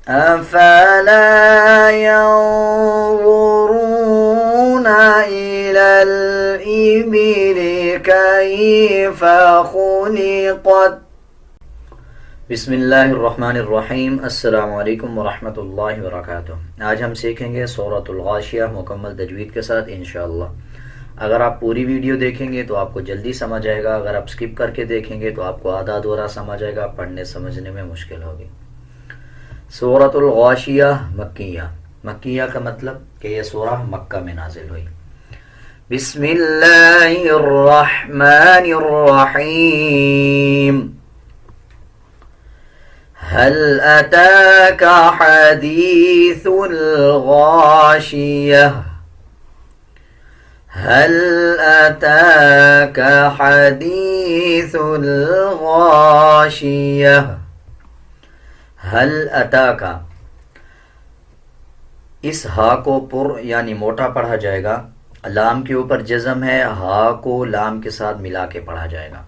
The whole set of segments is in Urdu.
أفلا ينظرون إلى الإبل كيف خلقت. بسم اللہ الرحمن الرحیم. السلام علیکم ورحمۃ اللہ وبرکاتہ. آج ہم سیکھیں گے سورۃ الغاشیہ مکمل تجوید کے ساتھ انشاءاللہ. اگر آپ پوری ویڈیو دیکھیں گے تو آپ کو جلدی سمجھ آئے گا. اگر آپ سکپ کر کے دیکھیں گے تو آپ کو آدھا ادھورا سمجھ آئے گا, پڑھنے سمجھنے میں مشکل ہوگی. سورۃ الغاشیہ مکیہ. مکیہ کا مطلب کہ یہ سورہ مکہ میں نازل ہوئی. بسم اللہ الرحمن الرحیم. هل أتاك حديث الغاشية. هل أتاك حديث الغاشية. هل أتاك, اس ہا کو پر یعنی موٹا پڑھا جائے گا. لام کے اوپر جزم ہے, ہا کو لام کے ساتھ ملا کے پڑھا جائے گا.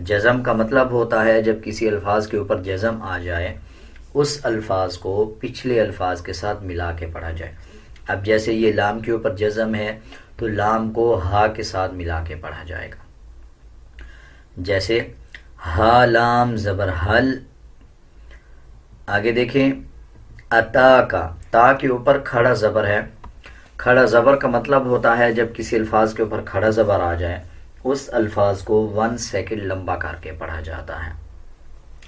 جزم کا مطلب ہوتا ہے جب کسی الفاظ کے اوپر جزم آ جائے اس الفاظ کو پچھلے الفاظ کے ساتھ ملا کے پڑھا جائے. اب جیسے یہ لام کے اوپر جزم ہے تو لام کو ہا کے ساتھ ملا کے پڑھا جائے گا. جیسے ہا لام زبر حل. آگے دیکھیں اتا کا, تا کے اوپر کھڑا زبر ہے. کھڑا زبر کا مطلب ہوتا ہے جب کسی الفاظ کے اوپر کھڑا زبر آ جائے اس الفاظ کو 1 سیکنڈ لمبا کر کے پڑھا جاتا ہے.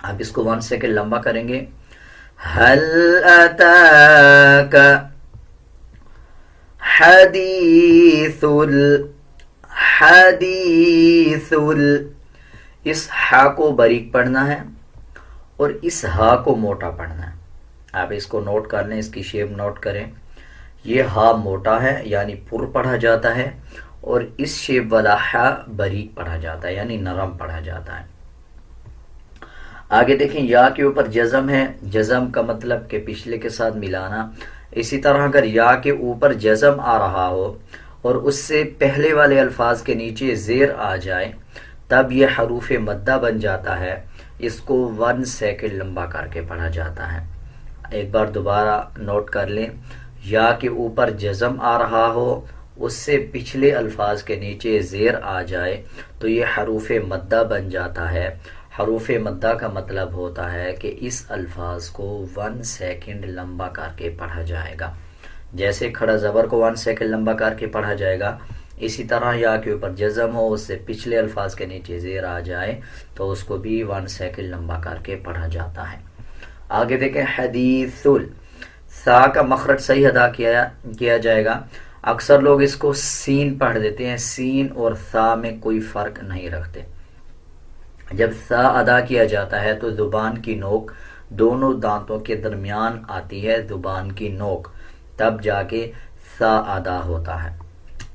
اب اس کو 1 سیکنڈ لمبا کریں گے. هل أتاك حديث اس ہا کو باریک پڑھنا ہے اور اس ہا کو موٹا پڑھنا ہے. آپ اس کو نوٹ کر لیں, اس کی شیپ نوٹ کریں. یہ ہا موٹا ہے یعنی پر پڑھا جاتا ہے اور اس شیپ والا ہا باریک پڑھا جاتا ہے یعنی نرم پڑھا جاتا ہے. آگے دیکھیں یا کے اوپر جزم ہے. جزم کا مطلب کہ پچھلے کے ساتھ ملانا. اسی طرح اگر یا کے اوپر جزم آ رہا ہو اور اس سے پہلے والے الفاظ کے نیچے زیر آ جائے تب یہ حروف مدہ بن جاتا ہے. اس کو 1 سیکنڈ لمبا کر کے پڑھا جاتا ہے. ایک بار دوبارہ نوٹ کر لیں. یا کے اوپر جزم آ رہا ہو اس سے پچھلے الفاظ کے نیچے زیر آ جائے تو یہ حروف مدہ بن جاتا ہے. حروف مدہ کا مطلب ہوتا ہے کہ اس الفاظ کو 1 سیکنڈ لمبا کر کے پڑھا جائے گا. جیسے کھڑا زبر کو 1 سیکنڈ لمبا کر کے پڑھا جائے گا, اسی طرح یا کے اوپر جزم ہو اس سے پچھلے الفاظ کے نیچے زیر آ جائے تو اس کو بھی 1 سیکنڈ لمبا کر کے پڑھا جاتا ہے. آگے دیکھیں حدیث. سا کا مخرج صحیح ادا کیا جائے گا. اکثر لوگ اس کو سین پڑھ دیتے ہیں. سین اور سا میں کوئی فرق نہیں رکھتے. جب سا ادا کیا جاتا ہے تو زبان کی نوک دونوں دانتوں کے درمیان آتی ہے, زبان کی نوک, تب جا کے سا ادا ہوتا ہے.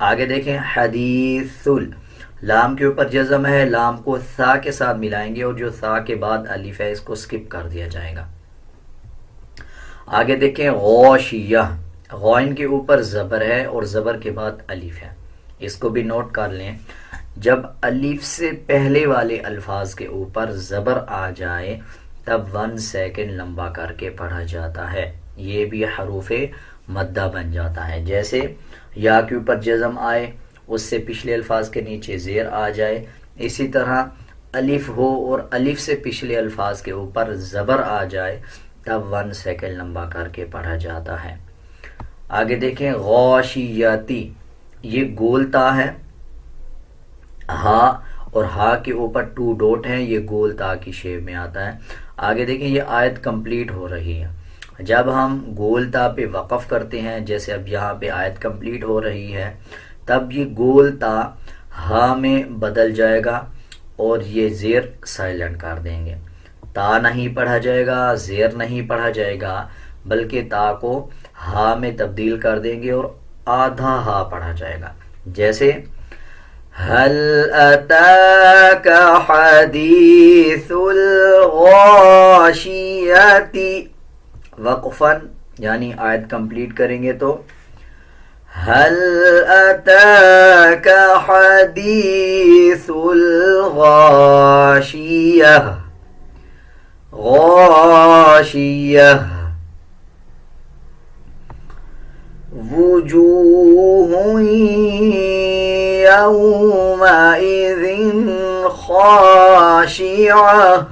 آگے دیکھیں حدیث. لام کے اوپر جزم ہے, لام کو سا کے ساتھ ملائیں گے اور جو سا کے بعد الف ہے اس کو سکپ کر دیا جائے گا. آگے دیکھیں غاشیہ. غائن کے اوپر زبر ہے اور زبر کے بعد الف ہے. اس کو بھی نوٹ کر لیں. جب الف سے پہلے والے الفاظ کے اوپر زبر آ جائے تب 1 سیکنڈ لمبا کر کے پڑھا جاتا ہے. یہ بھی حروف مدہ بن جاتا ہے. جیسے یا کے اوپر جزم آئے اس سے پچھلے الفاظ کے نیچے زیر آ جائے, اسی طرح الف ہو اور الف سے پچھلے الفاظ کے اوپر زبر آ جائے تب 1 سیکنڈ لمبا کر کے پڑھا جاتا ہے. آگے دیکھیں غاشیاتی. یہ گول تا ہے. ہا اور ہا کے اوپر 2 ڈوٹ ہیں, یہ گول تا کی شیپ میں آتا ہے. آگے دیکھیں یہ آیت کمپلیٹ ہو رہی ہے. جب ہم گول تا پہ وقف کرتے ہیں, جیسے اب یہاں پہ آیت کمپلیٹ ہو رہی ہے, تب یہ گول تا ہا میں بدل جائے گا اور یہ زیر سائلنٹ کر دیں گے. تا نہیں پڑھا جائے گا, زیر نہیں پڑھا جائے گا, بلکہ تا کو ہا میں تبدیل کر دیں گے اور آدھا ہا پڑھا جائے گا. جیسے هل أتاك حديث الغاشية. وقفاً یعنی آیت کمپلیٹ کریں گے تو هل أتاك حديث الغاشية. غاشية. وجوه يومئذ خاشعة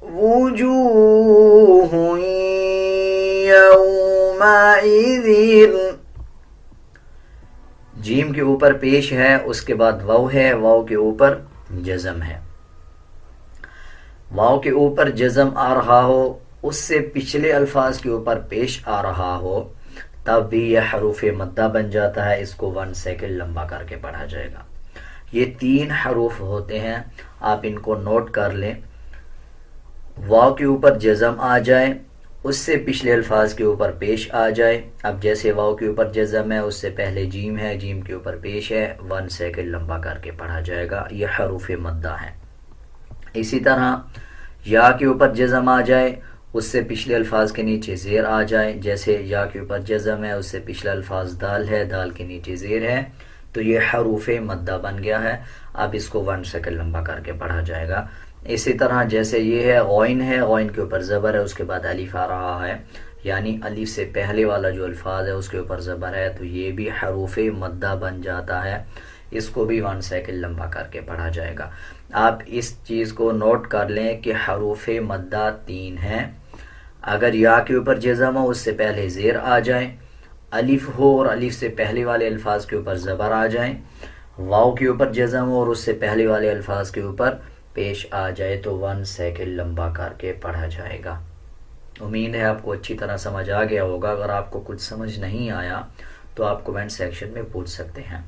وجوه يومئذ جیم کے اوپر پیش ہے، اس کے بعد واو ہے، واو کے اوپر جزم ہے. واو کے اوپر جزم آ رہا ہو، اس سے پچھلے الفاظ کے اوپر پیش آ رہا ہو، تب بھی یہ حروف مدہ بن جاتا ہے. اس کو 1 سیکنڈ لمبا کر کے پڑھا جائے گا. یہ 3 حروف ہوتے ہیں، آپ ان کو نوٹ کر لیں. واو کے اوپر جزم آ جائے، اس سے پچھلے الفاظ کے اوپر پیش آ جائے. اب جیسے واو کے اوپر جزم ہے، اس سے پہلے جیم ہے، جیم کے اوپر پیش ہے، 1 سیکنڈ لمبا کر کے پڑھا جائے گا. یہ حروف مدہ ہیں. اسی طرح یا کے اوپر جزم آ جائے، اس سے پچھلے الفاظ کے نیچے زیر آ جائے. جیسے یا کے اوپر جزم ہے، اس سے پچھلا الفاظ دال ہے، دال کے نیچے زیر ہے، تو یہ حروف مدہ بن گیا ہے. اب اس کو 1 سیکنڈ لمبا کر کے پڑھا جائے گا. اسی طرح جیسے یہ ہے غین ہے، غین کے اوپر زبر ہے، اس کے بعد الف آ رہا ہے، یعنی الف سے پہلے والا جو الفاظ ہے اس کے اوپر زبر ہے، تو یہ بھی حروف مدہ بن جاتا ہے. اس کو بھی 1 سیکنڈ لمبا کر کے پڑھا جائے گا. آپ اس چیز کو نوٹ کر لیں کہ حروف مدہ 3 ہیں. اگر یا کے اوپر جزم ہو، اس سے پہلے زیر آ جائیں، الف ہو اور الف سے پہلے والے الفاظ کے اوپر زبر آ جائیں، واو کے اوپر جزم ہو اور اس سے پہلے والے الفاظ کے اوپر پیش آ جائے، تو 1 سیکنڈ لمبا کر کے پڑھا جائے گا. امید ہے آپ کو اچھی طرح سمجھ آ گیا ہوگا. اگر آپ کو کچھ سمجھ نہیں آیا تو آپ کمنٹ سیکشن میں پوچھ سکتے ہیں.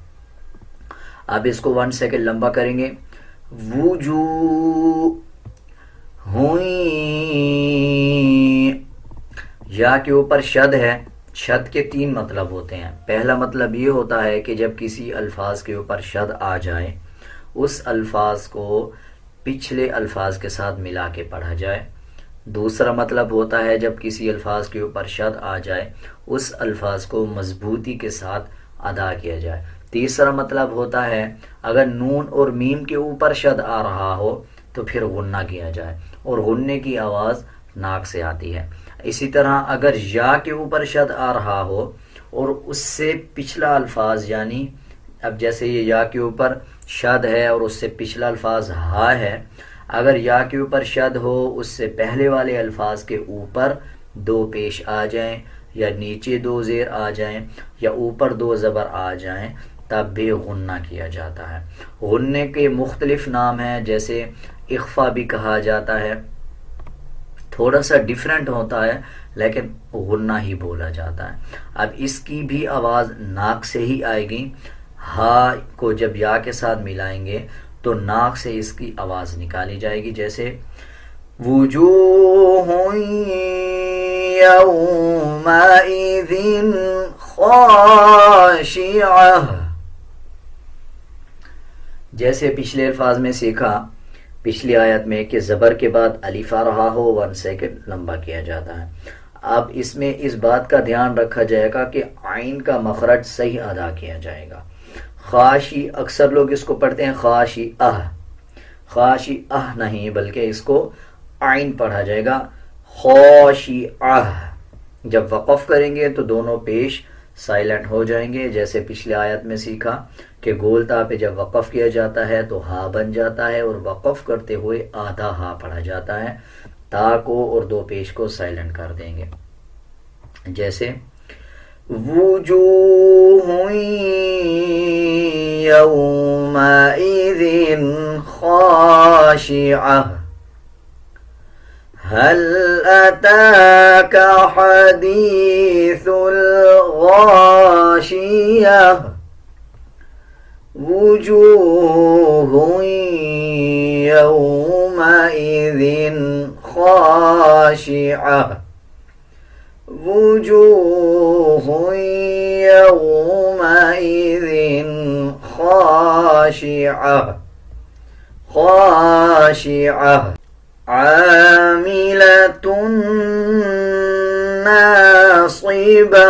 اب اس کو 1 سیکنڈ لمبا کریں گے. وجوہ ہوئیں، یا کے اوپر شد ہے. شد کے 3 مطلب ہوتے ہیں. پہلا مطلب یہ ہوتا ہے کہ جب کسی الفاظ کے اوپر شد آ جائے، اس الفاظ کو پچھلے الفاظ کے ساتھ ملا کے پڑھا جائے. دوسرا مطلب ہوتا ہے جب کسی الفاظ کے اوپر شد آ جائے، اس الفاظ کو مضبوطی کے ساتھ ادا کیا جائے. تیسرا مطلب ہوتا ہے اگر نون اور میم کے اوپر شد آ رہا ہو تو پھر غنہ کیا جائے، اور غنے کی آواز ناک سے آتی ہے. اسی طرح اگر یا کے اوپر شد آ رہا ہو اور اس سے پچھلا الفاظ، یعنی اب جیسے یہ یا کے اوپر شد ہے اور اس سے پچھلا الفاظ ہا ہے، اگر یا کے اوپر شد ہو، اس سے پہلے والے الفاظ کے اوپر 2 پیش آ جائیں، یا نیچے 2 زیر آ جائیں، یا اوپر 2 زبر آ جائیں، تب بھی غنہ کیا جاتا ہے. غنے کے مختلف نام ہیں، جیسے اخفا بھی کہا جاتا ہے، تھوڑا سا ڈیفرنٹ ہوتا ہے لیکن غنہ ہی بولا جاتا ہے. اب اس کی بھی آواز ناک سے ہی آئے گی. ہا کو جب یا کے ساتھ ملائیں گے تو ناک سے اس کی آواز نکالی جائے گی. جیسے وجوہ یومئذ خاشعہ، جیسے پچھلے الفاظ میں سیکھا پچھلی آیت میں کہ زبر کے بعد الف آ رہا ہو 1 سیکنڈ لمبا کیا جاتا ہے. اب اس میں اس بات کا دھیان رکھا جائے گا کہ عین کا مخرج صحیح ادا کیا جائے گا. خاشی، اکثر لوگ اس کو پڑھتے ہیں خاشی نہیں، بلکہ اس کو عین پڑھا جائے گا خاشی. جب وقف کریں گے تو دونوں پیش سائلنٹ ہو جائیں گے. جیسے پچھلے آیت میں سیکھا کہ گول تا پہ جب وقف کیا جاتا ہے تو ہا بن جاتا ہے، اور وقف کرتے ہوئے آدھا ہا پڑھا جاتا ہے. تا کو اور 2 پیش کو سائلنٹ کر دیں گے. جیسے وجوہ یومئذ خاشعہ هل أتاك حديث الغاشية وجوه يومئذ خاشعة وجوه يومئذ خاشعة عاملة ناصبة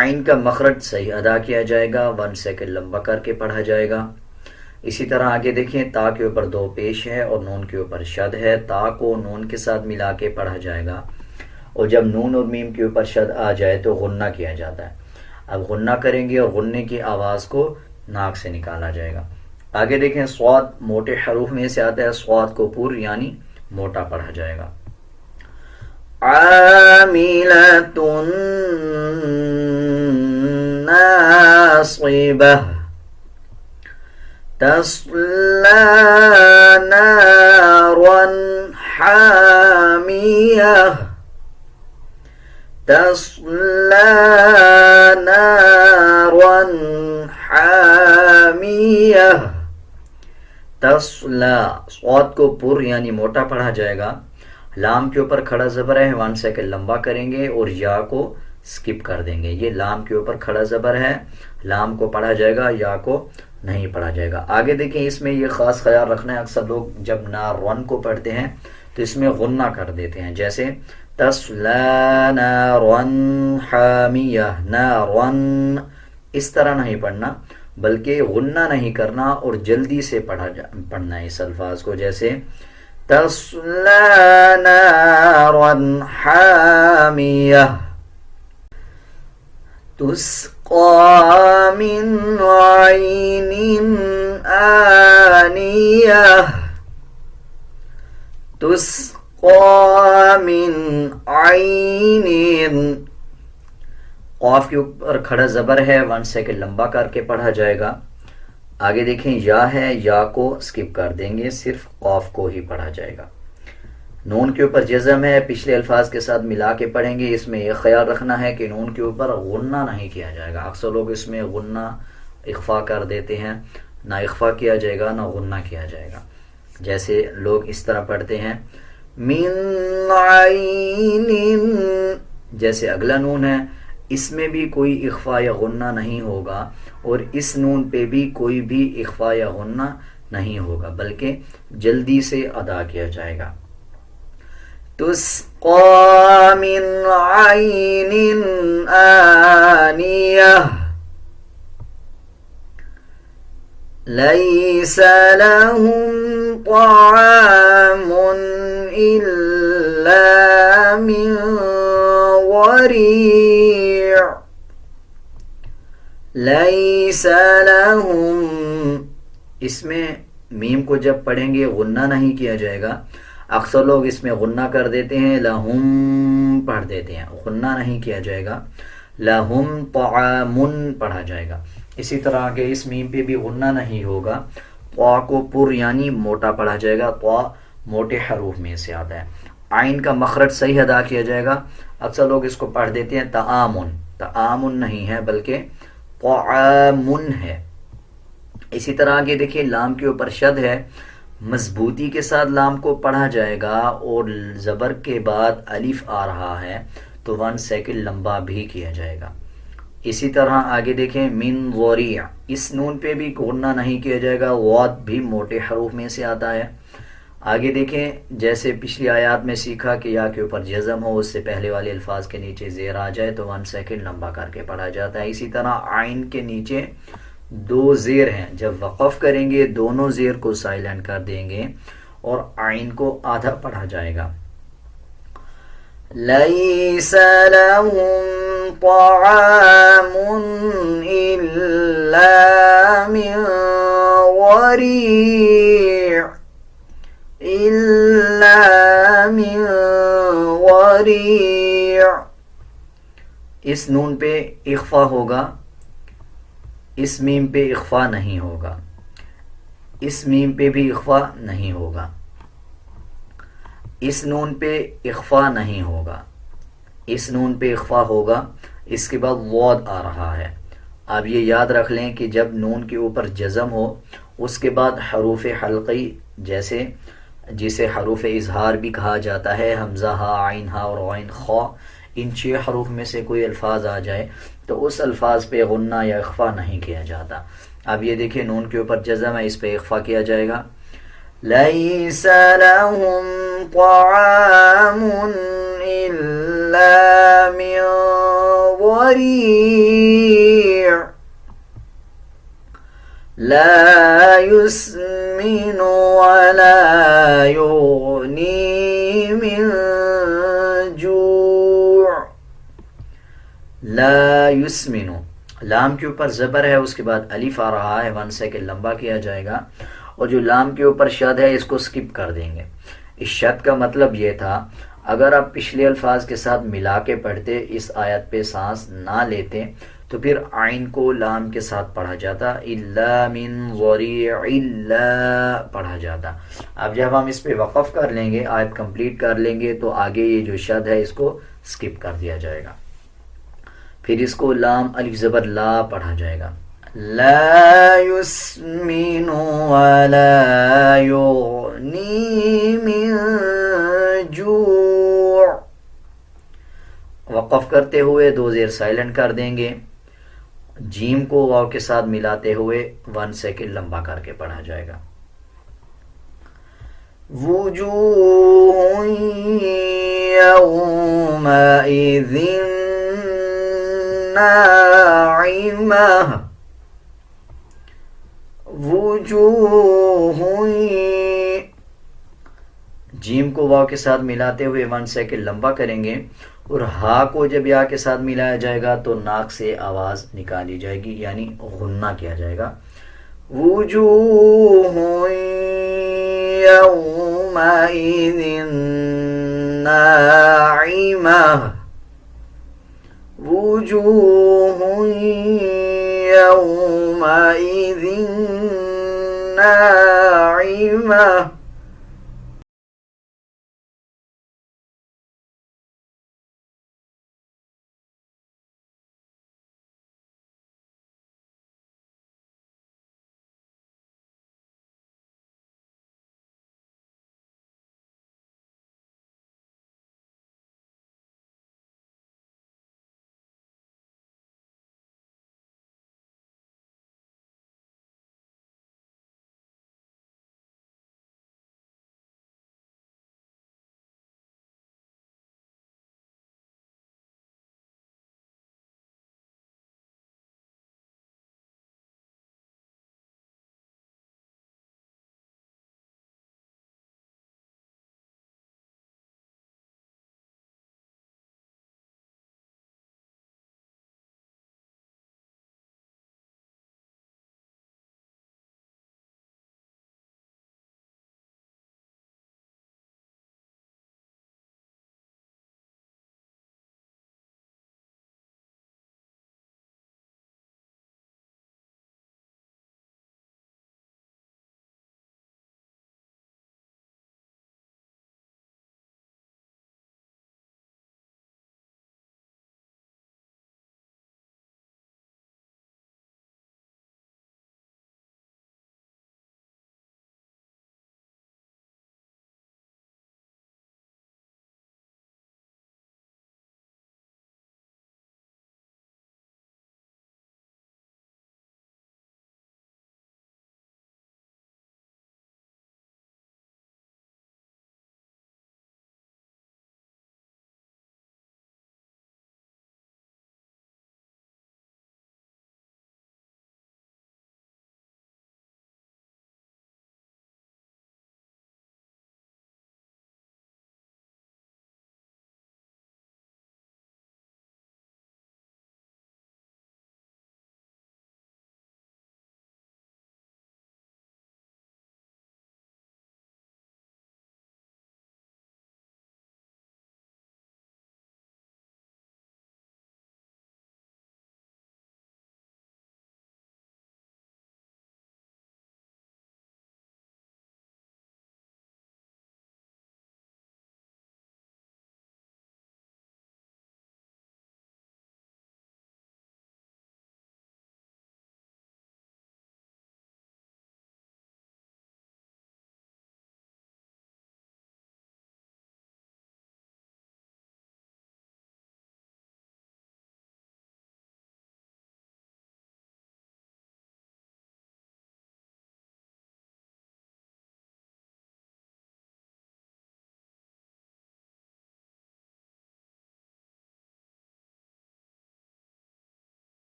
عین کا مخرج صحیح ادا کیا جائے گا، 1 سیکنڈ لمبا کر کے پڑھا جائے گا۔ اسی طرح آگے دیکھیں، تا کے اوپر 2 پیش ہے اور نون کے اوپر شد ہے، تا کو نون کے ساتھ ملا کے پڑھا جائے گا، اور جب نون اور میم کے اوپر شد آ جائے تو غنہ کیا جاتا ہے۔ اب غنہ کریں گے اور غنے کی آواز کو ناک سے نکالا جائے گا۔ آگے دیکھیں، صاد موٹے حروف میں سے آتا ہے، صاد کو پر یعنی موٹا پڑھا جائے گا۔ عاملۃ ناصبہ تصلی نارا حامیہ تصلی نارا حامیہ۔ تصلی، صاد کو پر یعنی موٹا پڑھا جائے گا، لام کے اوپر کھڑا زبر ہے، 1 سیکنڈ لمبا کریں گے اور یا کو سکپ کر دیں گے۔ یہ لام کے اوپر کھڑا زبر ہے، لام کو پڑھا جائے گا، یا کو نہیں پڑھا جائے گا۔ آگے دیکھیں، اس میں یہ خاص خیال رکھنا ہے، اکثر لوگ جب نارون کو پڑھتے ہیں تو اس میں غنہ کر دیتے ہیں، جیسے تصلی نارن حامیہ، نارن، اس طرح نہیں پڑھنا بلکہ غنہ نہیں کرنا اور جلدی سے پڑھنا ہے اس الفاظ کو، جیسے تصلی نارا حامیہ تسقى من عين آنية تسقى من عين، قاف کے اوپر کھڑا زبر ہے، 1 سیکنڈ لمبا کر کے پڑھا جائے گا۔ آگے دیکھیں، یا ہے، یا کو سکپ کر دیں گے، صرف قاف کو ہی پڑھا جائے گا۔ نون کے اوپر جزم ہے، پچھلے الفاظ کے ساتھ ملا کے پڑھیں گے، اس میں یہ خیال رکھنا ہے کہ نون کے اوپر غنہ نہیں کیا جائے گا۔ اکثر لوگ اس میں غنہ اخفا کر دیتے ہیں، نہ اخفا کیا جائے گا نہ غنہ کیا جائے گا، جیسے لوگ اس طرح پڑھتے ہیں من عین، جیسے اگلا نون ہے، اس میں بھی کوئی اخفا یا غنہ نہیں ہوگا، اور اس نون پہ بھی کوئی بھی اخفا یا غنہ نہیں ہوگا، بلکہ جلدی سے ادا کیا جائے گا۔ تسقى من عين آنية ليس لهم طعام إلا من ضريع ليس لهم، اس میں میم کو جب پڑھیں گے غنہ نہیں کیا جائے گا، اکثر لوگ اس میں غنہ کر دیتے ہیں، لہم پڑھ دیتے ہیں، غنہ نہیں کیا جائے گا، لہم طعام پڑھا جائے گا۔ اسی طرح کہ اس میم پہ بھی غنہ نہیں ہوگا، طا کو پر یعنی موٹا پڑھا جائے گا، طا موٹے حروف میں سے آتا ہے۔ عین کا مخرج صحیح ادا کیا جائے گا، اکثر لوگ اس کو پڑھ دیتے ہیں تعامن، تعامن نہیں ہے بلکہ طعامن ہے۔ اسی طرح آگے دیکھیے، لام کے اوپر شد ہے، مضبوطی کے ساتھ لام کو پڑھا جائے گا، اور زبر کے بعد الف آ رہا ہے تو 1 سیکنڈ لمبا بھی کیا جائے گا۔ اسی طرح آگے دیکھیں، من ضریع، اس نون پہ بھی غنہ نہیں کیا جائے گا، غاد بھی موٹے حروف میں سے آتا ہے۔ آگے دیکھیں، جیسے پچھلی آیات میں سیکھا کہ یا کے اوپر جزم ہو، اس سے پہلے والے الفاظ کے نیچے زیر آ جائے تو 1 سیکنڈ لمبا کر کے پڑھا جاتا ہے۔ اسی طرح عین کے نیچے 2 زیر ہیں، جب وقف کریں گے دونوں زیر کو سائلنٹ کر دیں گے اور عین کو آدھا پڑھا جائے گا۔ لیس لهم طعام الا من ضریع الا من ضریع، اس نون پہ اخفا ہوگا، اس میم پہ اخفا نہیں ہوگا، اس میم پہ بھی اخفا نہیں ہوگا، اس نون پہ اخفا نہیں ہوگا، اس نون پہ اخفا ہوگا، اس کے بعد وعد آ رہا ہے۔ اب یہ یاد رکھ لیں کہ جب نون کے اوپر جزم ہو، اس کے بعد حروف حلقی جیسے جسے حروف اظہار بھی کہا جاتا ہے، حمزہ ہا، عین ہا اور عین خا، ان 6 حروف میں سے کوئی الفاظ آ جائے تو اس الفاظ پہ غنہ یا اخفا نہیں کیا جاتا۔ اب یہ دیکھیں، نون کے اوپر جزم ہے، اس پہ اخفا کیا جائے گا۔ لیس لهم طعام الا من ضريع لا يسمن ولا يغني من جوع. لا يسمن، لام کے اوپر زبر ہے، اس کے بعد الف آ رہا ہے، 1 سیکنڈ لمبا کیا جائے گا، اور جو لام کے اوپر شد ہے اس کو سکپ کر دیں گے. اس شد کا مطلب یہ تھا اگر آپ پچھلے الفاظ کے ساتھ ملا کے پڑھتے، اس آیت پہ سانس نہ لیتے، تو پھر عین کو لام کے ساتھ پڑھا جاتا، الا من ضریع الا پڑھا جاتا. اب جب ہم اس پہ وقف کر لیں گے، آیت کمپلیٹ کر لیں گے، تو آگے یہ جو شد ہے اس کو سکپ کر دیا جائے گا. پھر اس کو لام الف زبر لا پڑھا جائے گا. لا يسمن ولا يغني من جوع. وقف کرتے ہوئے 2 زیر سائلنٹ کر دیں گے، جیم کو واو کے ساتھ ملاتے ہوئے 1 سیکنڈ لمبا کر کے پڑھا جائے گا. وجوہ یومئذ ناعمہ. وجوہ، جیم کو واو کے ساتھ ملاتے ہوئے 1 سیکنڈ لمبا کریں گے، اور ہا کو جب یا کے ساتھ ملایا جائے گا تو ناک سے آواز نکالی جائے گی، یعنی غنہ کیا جائے گا. وجوہ یومئذ ناعمہ. وجوہ یومئذ ناعمہ.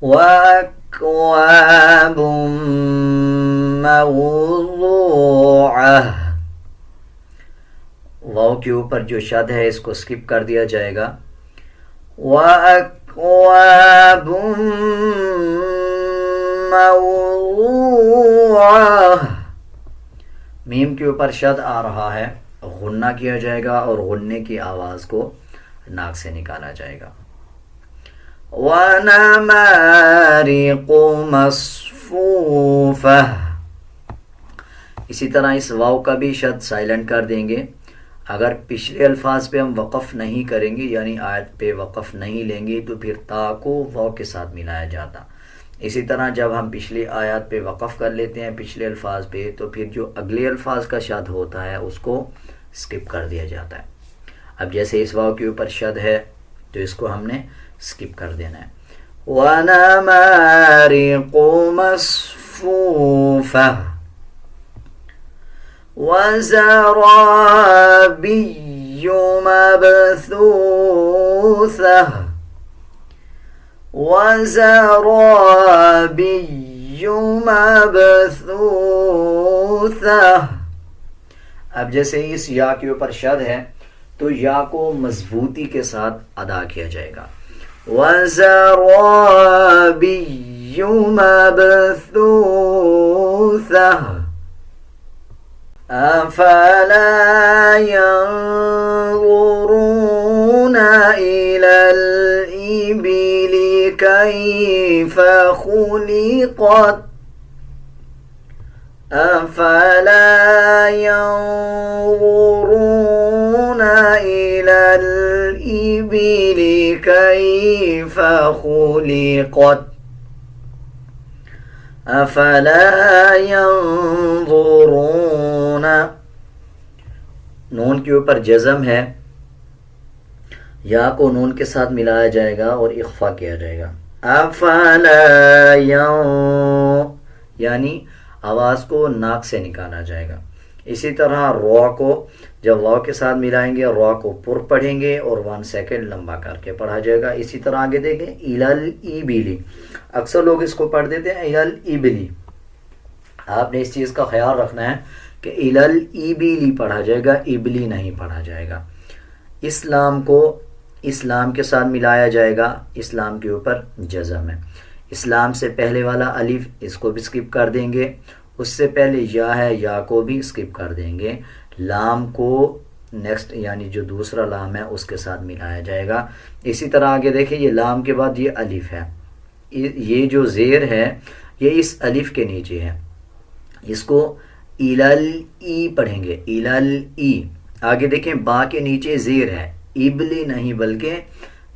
وأكواب موضوعة. واو کے اوپر جو شد ہے اس کو سکپ کر دیا جائے گا. وأكواب موضوعة. میم کے اوپر شد آ رہا ہے, غنہ کیا جائے گا اور غننے کی آواز کو ناک سے نکالا جائے گا. وَنَمَارِقُ مَصْفُوفَةٌ. اسی طرح اس واو کا بھی شد سائلنٹ کر دیں گے. اگر پچھلے الفاظ پہ ہم وقف نہیں کریں گے یعنی آیت پہ وقف نہیں لیں گے تو پھر تا کو واو کے ساتھ ملایا جاتا. اسی طرح جب ہم پچھلی آیات پہ وقف کر لیتے ہیں پچھلے الفاظ پہ تو پھر جو اگلے الفاظ کا شد ہوتا ہے اس کو سکپ کر دیا جاتا ہے. اب جیسے اس واو کے اوپر شد ہے تو اس کو ہم نے سکپ کر دینا ہے. وَنَمَارِقُ مَصْفُوفَةٌ. وَزَرَابِيُّ مَبْثُوثَةٌ. وَزَرَابِيُّ مَبْثُوثَةٌ. اب جیسے اس یا کے اوپر شد ہے تو یا کو مضبوطی کے ساتھ ادا کیا جائے گا. وَزَرَابِيُّ مَبْثُوثَةٌ. أَفَلَا يَنظُرُونَ إِلَى الْإِبِلِ كَيْفَ خُلِقَتْ. أَفَلَا يَنظُرُونَ إِلَى الْإِبِلِ كَيْفَ خُلِقَتْ. أَفَلَا يَنظُرُونَ. نون کے اوپر جزم ہے, یا کو نون کے ساتھ ملایا جائے گا اور اخفا کیا جائے گا. أَفَلَا یعنی آواز کو ناک سے نکالا جائے گا. اسی طرح رو کو جب واو کے ساتھ ملائیں گے رو کو پر پڑھیں گے اور 1 سیکنڈ لمبا کر کے پڑھا جائے گا. اسی طرح آگے دیکھیں الالإبلی, اکثر لوگ اس کو پڑھ دیتے ہیں الالإبلی. آپ نے اس چیز کا خیال رکھنا ہے کہ الالإبلی پڑھا جائے گا, ابلی نہیں پڑھا جائے گا. اسلام کو اسلام کے ساتھ ملایا جائے گا, اسلام کے اوپر جزم ہے. اسلام سے پہلے والا الف اس کو بھی سکپ کر دیں گے, اس سے پہلے یا ہے یا کو بھی سکپ کر دیں گے. لام کو نیکسٹ یعنی جو دوسرا لام ہے اس کے ساتھ ملایا جائے گا. اسی طرح آگے دیکھیں یہ لام کے بعد یہ الف ہے, یہ جو زیر ہے یہ اس الف کے نیچے ہے, اس کو الالئی پڑھیں گے, الالئی. آگے دیکھیں با کے نیچے زیر ہے, ابلی نہیں بلکہ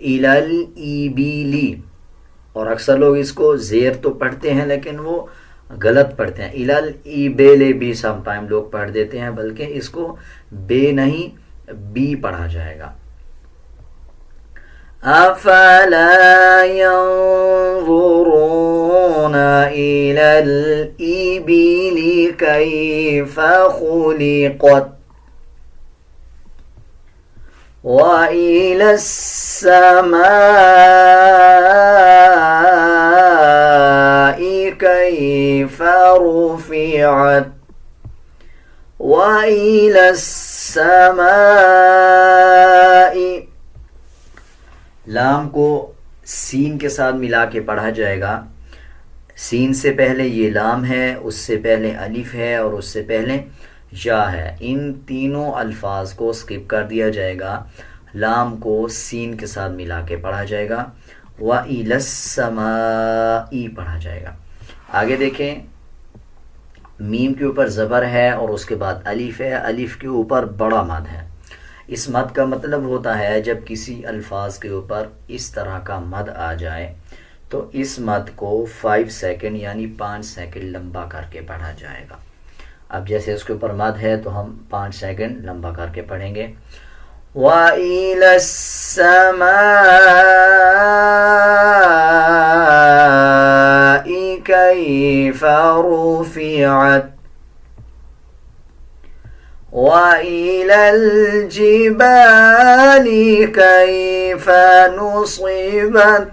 الالإبلی. اور اکثر لوگ اس کو زیر تو پڑھتے ہیں لیکن وہ غلط پڑھتے ہیں. الالإبلی بھی سم ٹائم لوگ پڑھ دیتے ہیں, بلکہ اس کو بے نہیں بی پڑھا جائے گا. أَفَلَا يَنظُرُونَ إِلَى الْإِبِلِ كَيْفَ خُلِقَتْ. وَإِلَى السَّمَاءِ كَيْفَ رُفِعَتْ. وَإِلَى السَّمَاءِ. لام کو سین کے ساتھ ملا کے پڑھا جائے گا. سین سے پہلے یہ لام ہے, اس سے پہلے الف ہے اور اس سے پہلے یا ہے. ان تینوں الفاظ کو سکپ کر دیا جائے گا, لام کو سین کے ساتھ ملا کے پڑھا جائے گا. وَإِلَى السَّمَاءِ پڑھا جائے گا. آگے دیکھیں میم کے اوپر زبر ہے اور اس کے بعد الف ہے, الف کے اوپر بڑا مد ہے. اس مد کا مطلب ہوتا ہے جب کسی الفاظ کے اوپر اس طرح کا مد آ جائے تو اس مد کو 5 سیکنڈ یعنی 5 سیکنڈ لمبا کر کے پڑھا جائے گا. اب جیسے اس کے اوپر مد ہے تو ہم 5 سیکنڈ لمبا کر کے پڑھیں گے. وَإِلَى السَّمَاءِ كَيْفَ رُفِعَتْ. وَإِلَى الْجِبَالِ كَيْفَ نُصِبَتْ.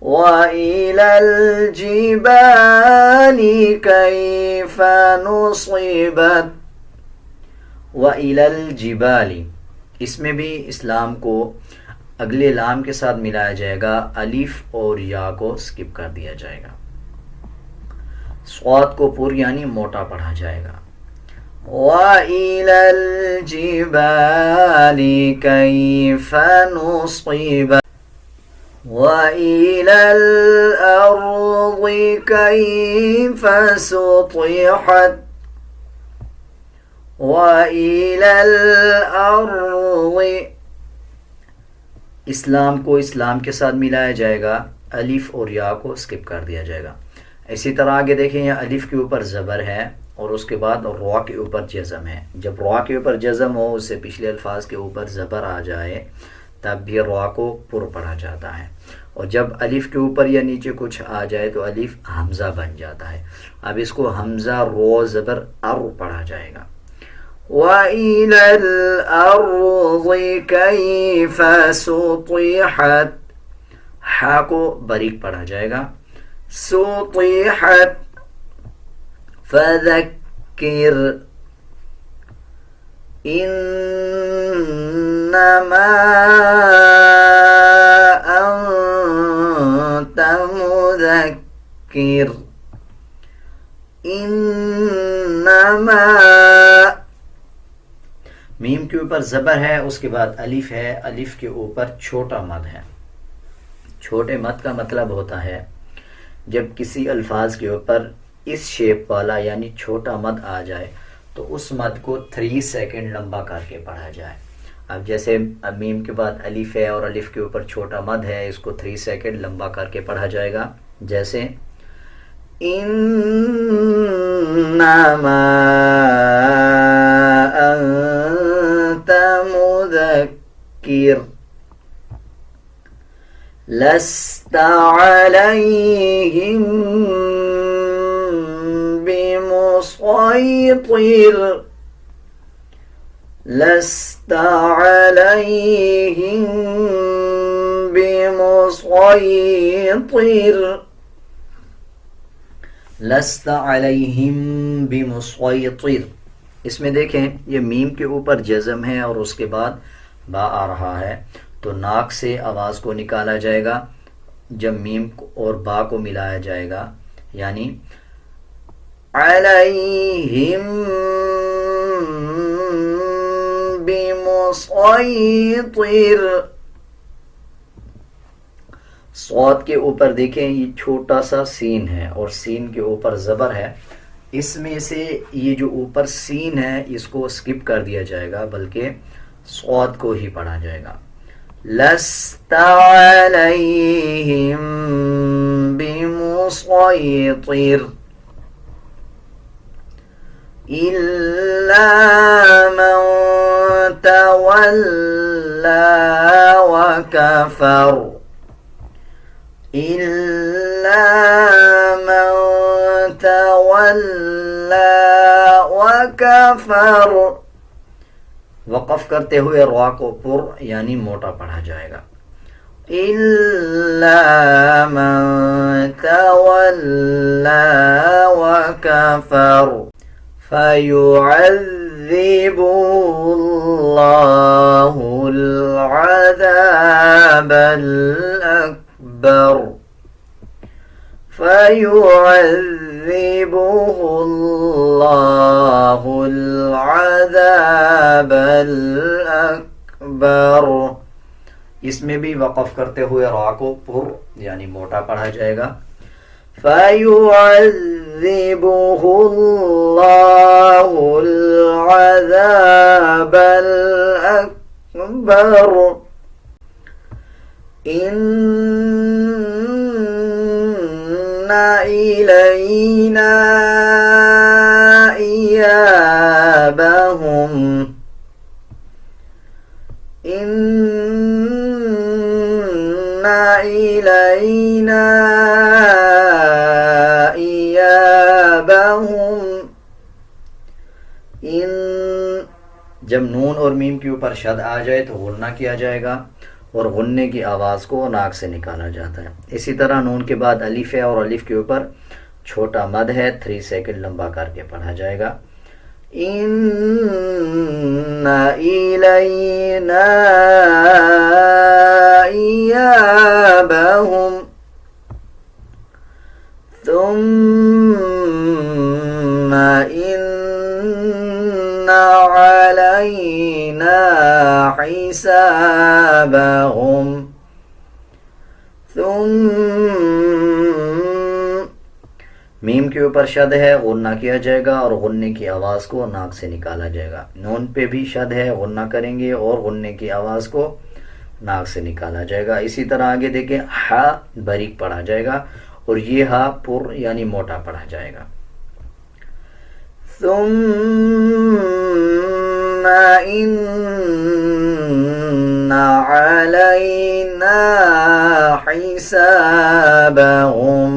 وَإِلَى الْجِبَالِ كَيْفَ نُصِبَتْ. وَإِلَى الْجِبَالِ، اس میں بھی اسلام کو اگلے لام کے ساتھ ملایا جائے گا، الف اور یا کو سکپ کر دیا جائے گا، صاد کو پر یعنی موٹا پڑھا جائے گا. وَإِلَى الْجِبَالِ كَيْفَ نُصِبَتْ وَإِلَى الْأَرْضِ كَيْفَ سُطِحَتْ وَإِلَى الْأَرْضِ. اسلام کو اسلام کے ساتھ ملایا جائے گا، الف اور یا کو سکپ کر دیا جائے گا. اسی طرح آگے دیکھیں، یہ الف کے اوپر زبر ہے اور اس کے بعد را کے اوپر جزم ہے. جب را کے اوپر جزم ہو، اس سے پچھلے الفاظ کے اوپر زبر آ جائے تب بھی را کو پر پڑھا جاتا ہے، اور جب الف کے اوپر یا نیچے کچھ آ جائے تو الف حمزہ بن جاتا ہے. اب اس کو حمزہ رو زبر ار پڑھا جائے گا. وَإِلَى الْأَرْضِ كَيْفَ سُطِحَتْ، ہا کو باریک پڑھا جائے گا. سُطِحَتْ فَذَكِّرْ إِنَّمَا أَنْتَ مُذَكِّرٌ. إِنَّمَا، میم کے اوپر زبر ہے، اس کے بعد الف ہے، الف کے اوپر چھوٹا مد ہے. چھوٹے مد کا مطلب ہوتا ہے جب کسی الفاظ کے اوپر اس شیپ والا یعنی چھوٹا مد آ جائے تو اس مد کو 3 سیکنڈ لمبا کر کے پڑھا جائے. اب جیسے میم کے بعد الف ہے اور الف کے اوپر چھوٹا مد ہے، اس کو 3 سیکنڈ لمبا کر کے پڑھا جائے گا. جیسے انما انت مذکر لست علیہم بمسیطر لست علیہم بمسیطر لست علیہم بمسیطر. اس میں دیکھیں یہ میم کے اوپر جزم ہے اور اس کے بعد با آ رہا ہے، تو ناک سے آواز کو نکالا جائے گا. جب میم اور با کو ملایا جائے گا یعنی علیہم بمسیطر. صاد کے اوپر دیکھیں یہ چھوٹا سا سین ہے اور سین کے اوپر زبر ہے. اس میں سے یہ جو اوپر سین ہے اس کو سکپ کر دیا جائے گا، بلکہ صاد کو ہی پڑھا جائے گا. لست علیہم بمسیطر الا من تولی وکفر إِلَّا مَن تَوَلَّى وَكَفَرَ. وقف کرتے ہوئے را کو پر یعنی موٹا پڑھا جائے گا. إِلَّا مَن تَوَلَّى وَكَفَرَ فَيُعَذِّبُهُ اللَّهُ الْعَذَابَ الْأَكْبَرَ فَيُعَذِّبُهُ اللَّهُ الْعَذَابَ الْأَكْبَرَ. اس میں بھی وقف کرتے ہوئے را کو پر یعنی موٹا پڑھا جائے گا. فَيُعَذِّبُهُ اللَّهُ الْعَذَابَ الْأَكْبَرَ إِنَّ إِلَيْنَا إِيَابَهُمْ إِنَّ إِلَيْنَا إِيَابَهُمْ. جب نون اور میم کے اوپر شد آ جائے تو غنہ کیا جائے گا. اور غننے کی آواز کو ناک سے نکالا جاتا ہے. اسی طرح نون کے بعد الف ہے اور الف کے اوپر چھوٹا مد ہے، 3 سیکنڈ لمبا کر کے پڑھا جائے گا. ان الینا ایابہم ثم ان علینا حسابہم. میم کے اوپر شد ہے، غنہ کیا جائے گا اور غننے کی آواز کو ناک سے نکالا جائے گا. نون پہ بھی شد ہے، غنہ کریں گے اور غننے کی آواز کو ناک سے نکالا جائے گا. اسی طرح آگے دیکھیں، ہا باریک پڑھا جائے گا اور یہ ہا پر یعنی موٹا پڑھا جائے گا. ثم ان علینا حسابہم.